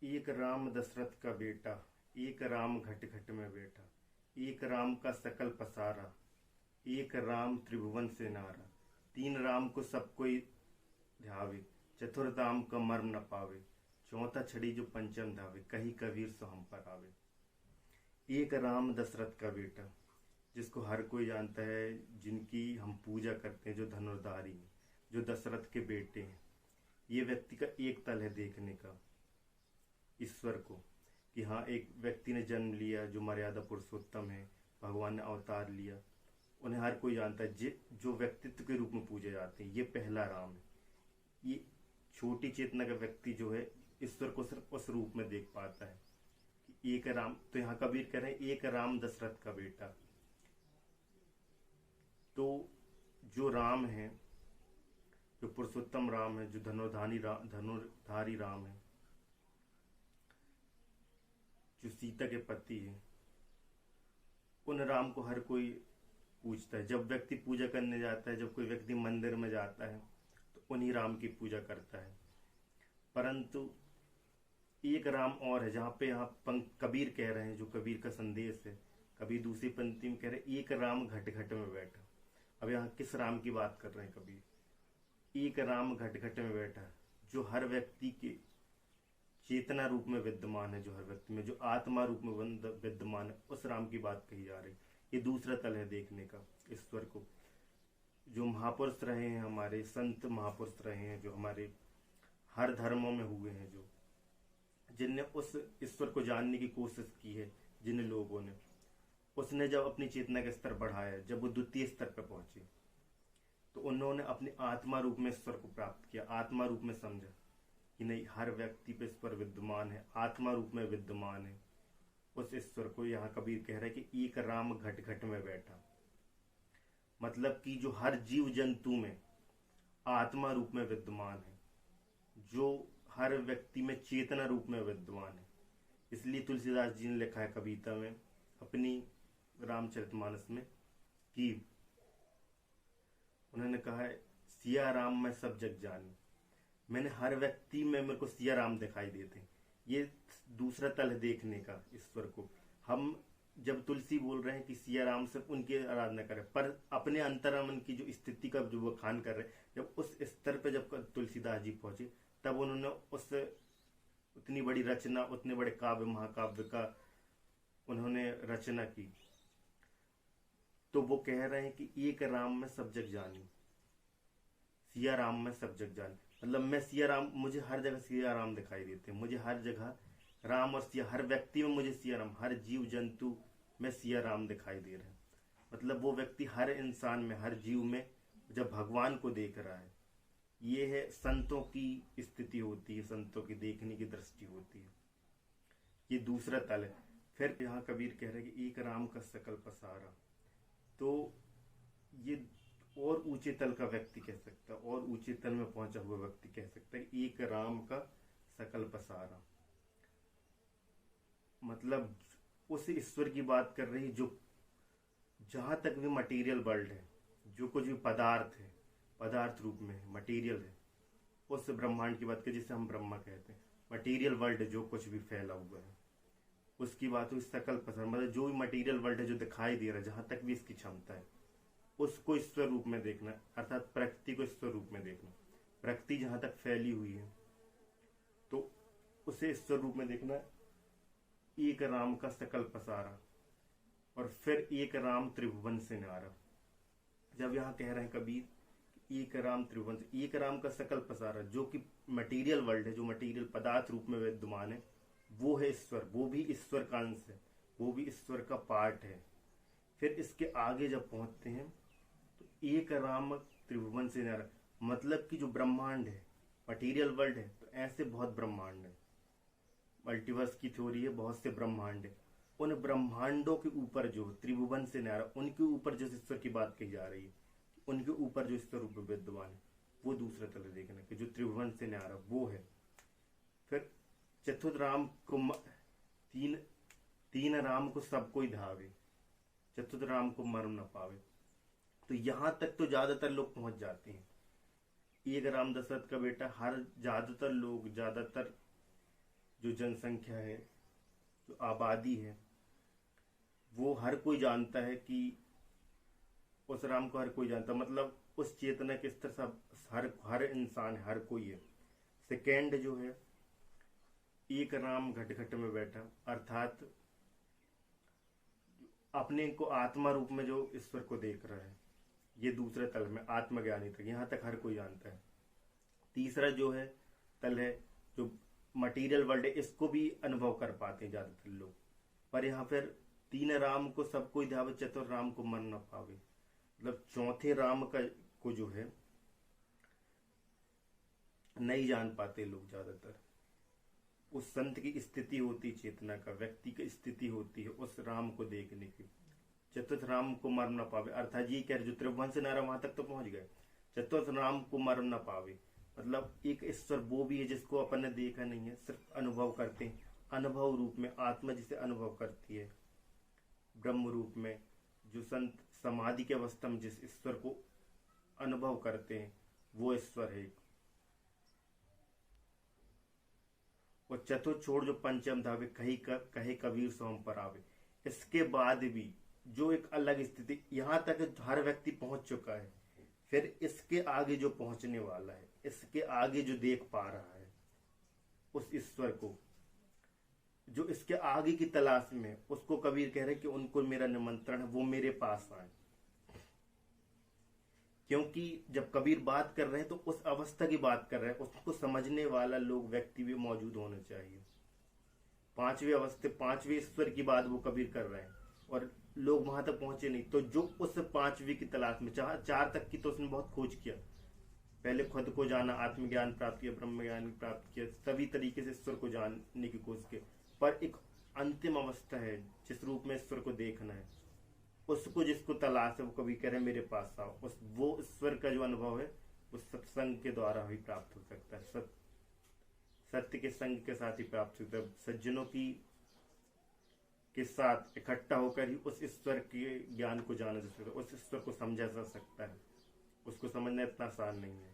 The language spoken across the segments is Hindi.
एक राम दशरथ का बेटा, एक राम घट घट में बैठा, एक राम का सकल पसारा, एक राम त्रिभुवन से नारा। तीन राम को सब कोई ध्यावे, चतुर्धाम का मर्म न पावे। चौथा छड़ी जो पंचम धावे, कही कबीर सो हम पर आवे। एक राम दशरथ का बेटा, जिसको हर कोई जानता है, जिनकी हम पूजा करते हैं, जो धनुर्धारी हैं, जो दशरथ के बेटे हैं। ये व्यक्ति का एक तल है देखने का ईश्वर को, कि हाँ, एक व्यक्ति ने जन्म लिया जो मर्यादा पुरुषोत्तम है, भगवान ने अवतार लिया, उन्हें हर कोई जानता है, जो व्यक्तित्व के रूप में पूजे जाते हैं। ये पहला राम है। ये छोटी चेतना का व्यक्ति जो है ईश्वर को सिर्फ उस रूप में देख पाता है कि एक राम। तो यहाँ कबीर कह रहे हैं एक राम दशरथ का बेटा। तो जो राम है, जो पुरुषोत्तम राम है, जो धनुर्धारी राम है, जो सीता के पति है, उन राम को हर कोई पूजता है। जब व्यक्ति पूजा करने जाता है, जब कोई व्यक्ति मंदिर में जाता है, तो उन्हीं राम की पूजा करता है। परंतु एक राम और है, जहाँ पे यहाँ कबीर कह रहे हैं, जो कबीर का संदेश है। कबीर दूसरी पंक्ति में कह रहे हैं एक राम घट घट में बैठा। अब यहाँ किस राम की बात कर रहे हैं कबीर? एक राम घट घट में बैठा, जो हर व्यक्ति के चेतना रूप में विद्यमान है, जो हर व्यक्ति में, जो आत्मा रूप में विद्यमान है, उस राम की बात कही जा रही। ये दूसरा तल है देखने का ईश्वर को। जो महापुरुष रहे हैं, हमारे संत महापुरुष रहे हैं, जो हमारे हर धर्मों में हुए हैं, जो जिनने उस ईश्वर को जानने की कोशिश की है, जिन लोगों ने, उसने जब अपनी चेतना का स्तर बढ़ाया, जब वो द्वितीय स्तर पर पहुंचे, तो उन्होंने अपने आत्मा रूप में ईश्वर को प्राप्त किया। आत्मा रूप में समझा कि नहीं, हर व्यक्ति पे ईश्वर विद्यमान है, आत्मा रूप में विद्यमान है। उस ईश्वर को यहाँ कबीर कह रहा है कि एक राम घट घट में बैठा। मतलब कि जो हर जीव जंतु में आत्मा रूप में विद्यमान है, जो हर व्यक्ति में चेतना रूप में विद्यमान है। इसलिए तुलसीदास जी ने लिखा है कविता में, अपनी रामचरितमानस में, कि उन्होंने कहा है सिया राम मैं सब जग जानी। मैंने हर व्यक्ति में, मेरे को सिया राम दिखाई देते हैं। ये दूसरा तल है देखने का ईश्वर को। हम जब तुलसी बोल रहे हैं कि सिया राम सिर्फ उनकी आराधना करें, पर अपने अंतरामन की जो स्थिति का जो वो खान कर रहे हैं, जब उस स्तर पे जब तुलसीदास जी पहुंचे, तब उन्होंने उस उतनी बड़ी रचना, उतने बड़े काव्य महाकाव्य का उन्होंने रचना की। तो वो कह रहे हैं कि एक राम में सब जग जानी, सिया राम में सब जग जानी। मतलब मैं सिया राम, मुझे हर जगह सिया राम दिखाई देते हैं। मुझे हर जगह राम और सिया, हर व्यक्ति में मुझे सिया राम, हर जीव जंतु में सिया राम दिखाई दे रहे हैं। मतलब वो व्यक्ति हर इंसान में, हर जीव में जब भगवान को देख रहा है, ये है संतों की स्थिति होती है, संतों की देखने की दृष्टि होती है। ये दूसरा तल है। फिर यहाँ कबीर कह रहे हैं कि एक राम का सकल पसारा। तो ये और ऊंचे तल का व्यक्ति कह सकता है, और ऊंचे तल में पहुंचा हुआ व्यक्ति कह सकता है एक राम का सकल पसारा। मतलब उस ईश्वर की बात कर रही, जो जहां तक भी मटेरियल वर्ल्ड है, जो कुछ भी पदार्थ है, पदार्थ रूप में है, मटेरियल है, उस ब्रह्मांड की बात करें जिसे हम ब्रह्मा कहते हैं। मटेरियल वर्ल्ड जो कुछ भी फैला हुआ है, उसकी बात हुई सकल पसारा। मतलब जो भी मटेरियल वर्ल्ड है, जो दिखाई दे रहा है, जहां तक भी इसकी क्षमता है, उसको ईश्वर रूप में देखना, अर्थात प्रकृति को ईश्वर रूप में देखना। प्रकृति जहां तक फैली हुई है, तो उसे ईश्वर रूप में देखना। एक राम का सकल पसारा, और फिर एक राम त्रिभुवन से नारा। जब यहाँ कह रहे हैं कबीर एक राम त्रिभुवन से, एक राम का सकल पसारा, जो कि मटेरियल वर्ल्ड है, जो मटेरियल पदार्थ रूप में विद्यमान है, वो है ईश्वर। वो भी ईश्वर का अंश है, वो भी ईश्वर का पार्ट है। फिर इसके आगे जब पहुंचते हैं तो एक राम त्रिभुवन से नारा। मतलब कि जो ब्रह्मांड है, मटेरियल वर्ल्ड है, तो ऐसे बहुत ब्रह्मांड है, मल्टीवर्स की थ्योरी है, बहुत से ब्रह्मांड है। उन ब्रह्मांडों के ऊपर जो त्रिभुवन से नारा, उनके ऊपर जिस ईश्वर की बात कही जा रही है, उनके ऊपर जो ईश्वर रूप में विद्यमान है, वो दूसरा तल देखने के, जो त्रिभुवन से नारा वो है। फिर चतुर्थ राम को तीन राम को सब कोई धावे, चतुर्थ राम को मर्म न पावे। तो यहां तक तो ज्यादातर लोग पहुंच जाते हैं। एक राम दशरथ का बेटा, हर ज्यादातर लोग, ज्यादातर जो जनसंख्या है, जो आबादी है, वो हर कोई जानता है कि उस राम को हर कोई जानता, मतलब उस चेतना के स्तर से हर हर इंसान, हर कोई है। सेकेंड जो है, एक राम घट घट में बैठा, अर्थात अपने को आत्मा रूप में जो ईश्वर को देख रहा है, ये दूसरे तल में आत्मज्ञानी तक, यहाँ तक हर कोई जानता है। तीसरा जो है तल है, जो मटेरियल वर्ल्ड है, इसको भी अनुभव कर पाते हैं ज्यादातर लोग, पर यहाँ फिर तीन राम को सब कोई ध्यावे, चतुर राम को मन न पावे, मतलब चौथे राम का को जो है नहीं जान पाते लोग ज्यादातर। उस संत की स्थिति होती, चेतना का, व्यक्ति की स्थिति होती है उस राम को देखने की। चतुर्थ राम को मर न पावे, अर्थात ये कह रहे, जो त्रिभुवन से नारा वहां तक तो पहुंच गए। चतुर्थ राम को मर न पावे, मतलब एक ईश्वर वो भी है जिसको अपन ने देखा नहीं है, सिर्फ अनुभव करते हैं। अनुभव रूप में आत्मा जिसे अनुभव करती है, ब्रह्म रूप में जो संत समाधि के अवस्था में जिस ईश्वर को अनुभव करते हैं, वो ईश्वर है। और चतुर्थ छोड़ जो पंचम धावे, कहे कबीर सोम पर आवे। इसके बाद भी जो एक अलग स्थिति, यहां तक हर व्यक्ति पहुंच चुका है, फिर इसके आगे जो पहुंचने वाला है, इसके आगे जो देख पा रहा है उस ईश्वर को, जो इसके आगे की तलाश में, उसको कबीर कह रहे कि उनको मेरा निमंत्रण है, वो मेरे पास आए। क्योंकि जब कबीर बात कर रहे हैं तो उस अवस्था की बात कर रहे हैं, उसको समझने वाला लोग, व्यक्ति भी मौजूद होने चाहिए। पांचवी अवस्था, पांचवी ईश्वर की बात वो कबीर कर रहे हैं, और लोग वहां तक पहुंचे नहीं। तो जो उस पांचवी की तलाश में, चार तक की तो उसने बहुत खोज किया, पहले खुद को जाना, आत्मज्ञान प्राप्त किया, ब्रह्म ज्ञान प्राप्त किया, सभी तरीके से ईश्वर को जानने की कोशिश की, पर एक अंतिम अवस्था है जिस रूप में ईश्वर को देखना है, उसको जिसको तलाश है, वो कभी कह रहे मेरे पास आओ। उस वो ईश्वर का जो अनुभव है वो सत्संग के द्वारा ही प्राप्त हो सकता है, सत्य के संग के साथ ही प्राप्त होता है। सज्जनों की के साथ इकट्ठा होकर ही उस ईश्वर के ज्ञान को जाना जा सकता है, उस ईश्वर को समझा जा सकता है। उसको समझना इतना आसान नहीं है।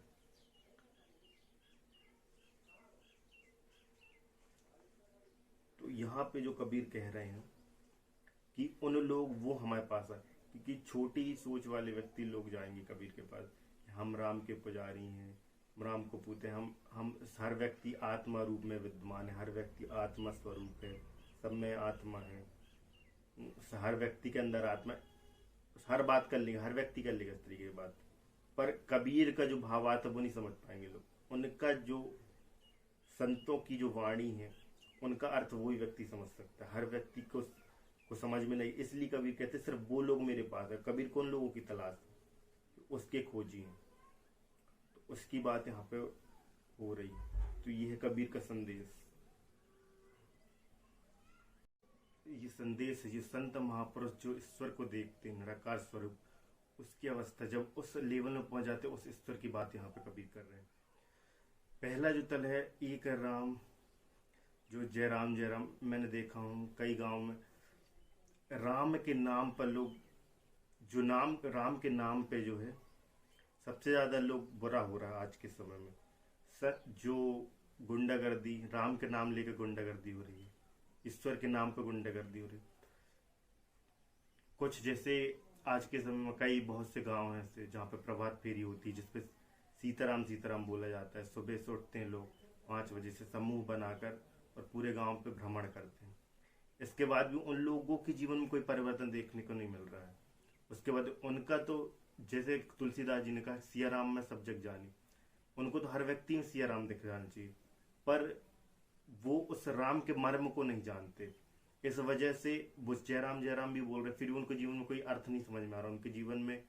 तो यहाँ पे जो कबीर कह रहे हैं कि उन लोग वो हमारे पास आए, क्योंकि छोटी सोच वाले व्यक्ति लोग जाएंगे कबीर के पास, हम राम के पुजारी हैं, राम को पूछते हैं, हम हर व्यक्ति आत्मा रूप में विद्यमान है, हर व्यक्ति आत्मा स्वरूप है, सब में आत्मा है, हर व्यक्ति के अंदर आत्मा, हर बात कर लेंगे, हर व्यक्ति कर लेगा इस तरीके की बात। पर कबीर का जो भावार्थ वो नहीं समझ पाएंगे लोग। उनका जो संतों की जो वाणी है, उनका अर्थ वही व्यक्ति समझ सकता है, हर व्यक्ति को समझ में नहीं। इसलिए कबीर कहते सिर्फ वो लोग मेरे पास है। कबीर कौन लोगों की तलाश, उसके खोजी हैं, तो उसकी बात यहाँ पे हो रही। तो ये है कबीर का संदेश। ये संदेश है, ये संत महापुरुष जो ईश्वर को देखते हैं निराकार स्वरूप, उसकी अवस्था जब उस लेवल में पहुंच जाते, उस ईश्वर की बात यहाँ पे कबीर कर रहे हैं। पहला जो तल है, एक राम, जो जय राम जय राम, मैंने देखा हूँ कई गांव में राम के नाम पर लोग, जो नाम राम के नाम पे जो है सबसे ज्यादा लोग बुरा हो रहा है आज के समय में। जो गुंडागर्दी, राम के नाम लेकर गुंडागर्दी हो रही है, ईश्वर के नाम पर गुंडागर्दी हो रही है। कुछ जैसे आज के समय में कई बहुत से गांव हैं ऐसे जहाँ पे प्रभात फेरी होती है, जिसपे सीताराम सीताराम बोला जाता है। सुबह से उठते हैं लोग 5 बजे से समूह बनाकर और पूरे गांव पे भ्रमण करते हैं। इसके बाद भी उन लोगों के जीवन में कोई परिवर्तन देखने को नहीं मिल रहा है। उसके बाद उनका तो, जैसे तुलसीदास जी ने कहा, सिया राम में सब जग जानी, उनको तो हर व्यक्ति में सिया राम दिख जाना चाहिए, पर वो उस राम के मर्म को नहीं जानते। इस वजह से वो जय राम भी बोल रहे, फिर उनके जीवन में कोई अर्थ नहीं समझ में आ रहा, उनके जीवन में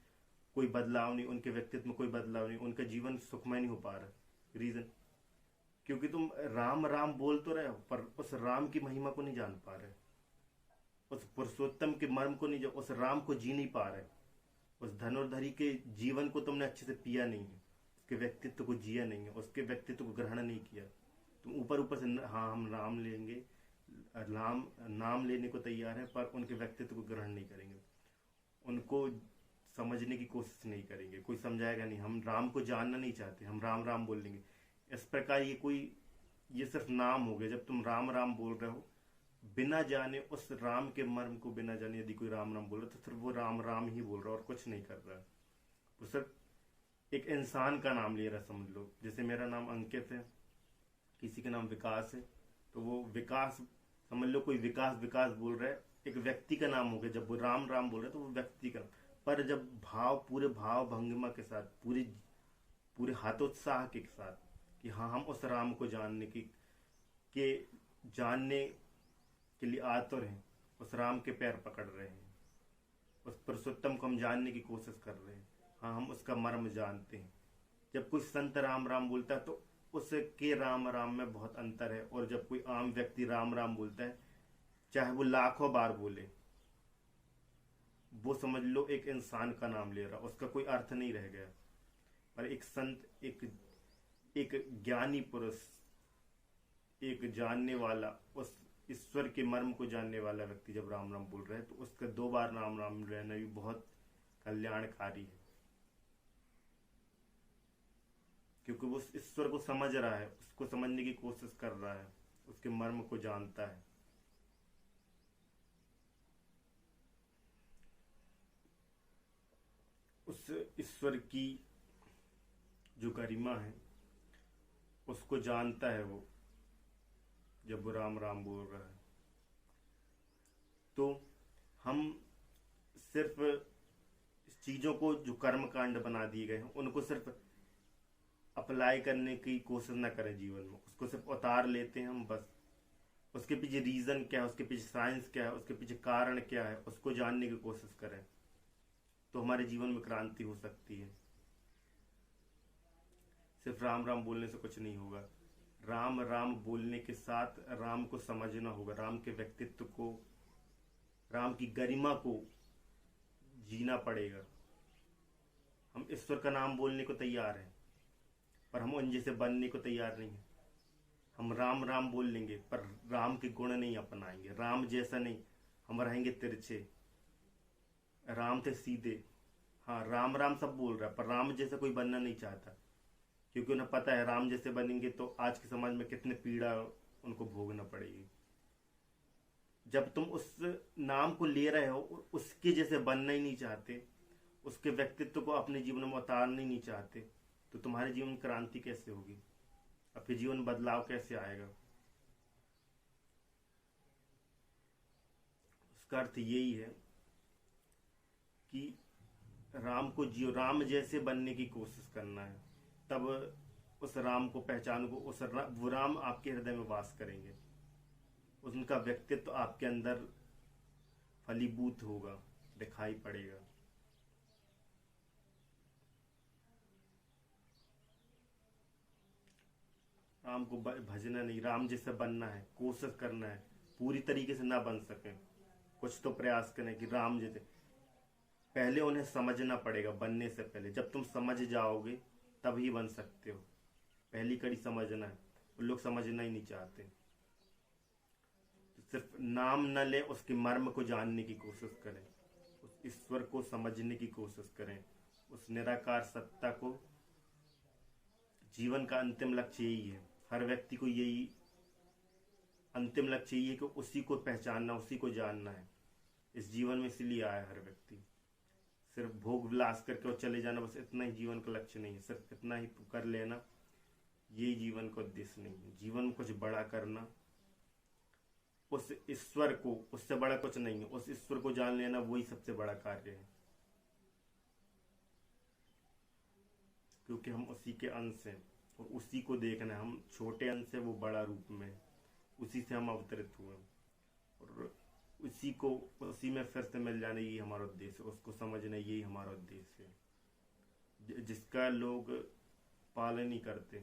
कोई बदलाव नहीं, उनके व्यक्तित्व में कोई बदलाव नहीं, उनका जीवन सुखमय नहीं हो पा रहा। रीजन, क्योंकि तुम राम राम बोल तो रहे हो, पर उस राम की महिमा को नहीं जान पा रहे, उस पुरुषोत्तम के मर्म को नहीं, उस राम को जी नहीं पा रहे, उस धनुर्धरी के जीवन को तुमने अच्छे से पिया नहीं है, उसके व्यक्तित्व को जिया नहीं है, उसके व्यक्तित्व को ग्रहण नहीं किया। तुम ऊपर ऊपर से हाँ हम नाम लेंगे, नाम लेने को तैयार है, पर उनके व्यक्तित्व को ग्रहण नहीं करेंगे, उनको समझने की कोशिश नहीं करेंगे, कोई समझाएगा नहीं। हम राम को जानना नहीं चाहते, हम राम राम बोल लेंगे। इस प्रकार ये सिर्फ नाम हो गया। जब तुम राम राम बोल रहे हो बिना जाने, उस राम के मर्म को बिना जाने यदि कोई राम राम बोल रहा है तो सिर्फ वो राम राम ही बोल रहा है और कुछ नहीं कर रहा है। वो सिर्फ एक इंसान का नाम ले रहा है, समझ लो। जैसे मेरा नाम अंकित है, किसी का नाम विकास है, तो वो विकास, समझ लो कोई विकास विकास बोल रहा है, एक व्यक्ति का नाम हो गया। जब वो राम राम बोल रहे तो वो व्यक्ति का। पर जब पूरे भाव भंगिमा के साथ, पूरे पूरे हाथोत्साह के साथ कि हाँ हम उस राम को जानने के लिए आतुर हैं, उस राम के पैर पकड़ रहे हैं, उस पुरुषोत्तम को हम जानने की कोशिश कर रहे हैं, हाँ हम उसका मर्म जानते हैं। जब कोई संत राम राम बोलता है तो उसके राम राम में बहुत अंतर है। और जब कोई आम व्यक्ति राम राम बोलता है, चाहे वो लाखों बार बोले, वो समझ लो एक इंसान का नाम ले रहा, उसका कोई अर्थ नहीं रह गया। पर एक संत, एक ज्ञानी पुरुष, एक जानने वाला, उस ईश्वर के मर्म को जानने वाला व्यक्ति जब राम राम बोल रहा है तो उसका 2 बार राम राम रहना भी बहुत कल्याणकारी है, क्योंकि वो उस ईश्वर को समझ रहा है, उसको समझने की कोशिश कर रहा है, उसके मर्म को जानता है। उस ईश्वर की जो गरिमा है उसको जानता है वो, जब वो राम राम बोल रहा है। तो हम सिर्फ चीजों को जो कर्म कांड बना दिए गए हैं उनको सिर्फ अप्लाई करने की कोशिश ना करें जीवन में, उसको सिर्फ उतार लेते हैं हम बस। उसके पीछे रीजन क्या है, उसके पीछे साइंस क्या है, उसके पीछे कारण क्या है, उसको जानने की कोशिश करें, तो हमारे जीवन में क्रांति हो सकती है। सिर्फ राम राम बोलने से कुछ नहीं होगा। राम राम बोलने के साथ राम को समझना होगा, राम के व्यक्तित्व को, राम की गरिमा को जीना पड़ेगा। हम ईश्वर का नाम बोलने को तैयार हैं, पर हम उन जैसे बनने को तैयार नहीं है। हम राम राम बोल लेंगे पर राम के गुण नहीं अपनाएंगे, राम जैसा नहीं, हम रहेंगे तिरछे। राम थे सीधे, हाँ राम राम सब बोल रहा है, पर राम जैसा कोई बनना नहीं चाहता, क्योंकि उन्हें पता है राम जैसे बनेंगे तो आज के समाज में कितने पीड़ा उनको भोगना पड़ेगी। जब तुम उस नाम को ले रहे हो, उसके जैसे बनना ही नहीं चाहते, उसके व्यक्तित्व को अपने जीवन में उतारना ही नहीं चाहते, तो तुम्हारे जीवन में क्रांति कैसे होगी, आपके जीवन में बदलाव कैसे आएगा? उसका अर्थ यही है कि राम को जियो, राम जैसे बनने की कोशिश करना है, तब उस राम को पहचानो, वो राम आपके हृदय में वास करेंगे, उनका व्यक्तित्व आपके अंदर फलीभूत होगा, दिखाई पड़ेगा। राम को भजना नहीं, राम जैसा बनना है, कोशिश करना है। पूरी तरीके से ना बन सके, कुछ तो प्रयास करें कि राम जैसे। पहले उन्हें समझना पड़ेगा बनने से पहले। जब तुम समझ जाओगे तभी बन सकते हो। पहली कड़ी समझना है, वो लोग समझना ही नहीं चाहते। तो सिर्फ नाम न ले, उसके मर्म को जानने की कोशिश करें, उस ईश्वर को समझने की कोशिश करें, उस निराकार सत्ता को। जीवन का अंतिम लक्ष्य यही है, हर व्यक्ति को यही अंतिम लक्ष्य यही है कि उसी को पहचानना, उसी को जानना है। इस जीवन में इसलिए आया हर व्यक्ति। सिर्फ भोग विलास करके और चले जाना, बस इतना ही जीवन का लक्ष्य नहीं है। सिर्फ इतना ही कर लेना ये जीवन का उद्देश्य नहीं है। जीवन में कुछ बड़ा करना, उस ईश्वर को, उससे बड़ा कुछ नहीं है, उस ईश्वर को जान लेना वही सबसे बड़ा कार्य है, क्योंकि हम उसी के अंश हैं और उसी को देखना है। हम छोटे अंश से वो बड़ा रूप में, उसी से हम अवतरित हुए और उसी में फिर से मिल जाना, यही हमारा उद्देश्य है। उसको समझना यही हमारा उद्देश्य है, जिसका लोग पालन नहीं करते।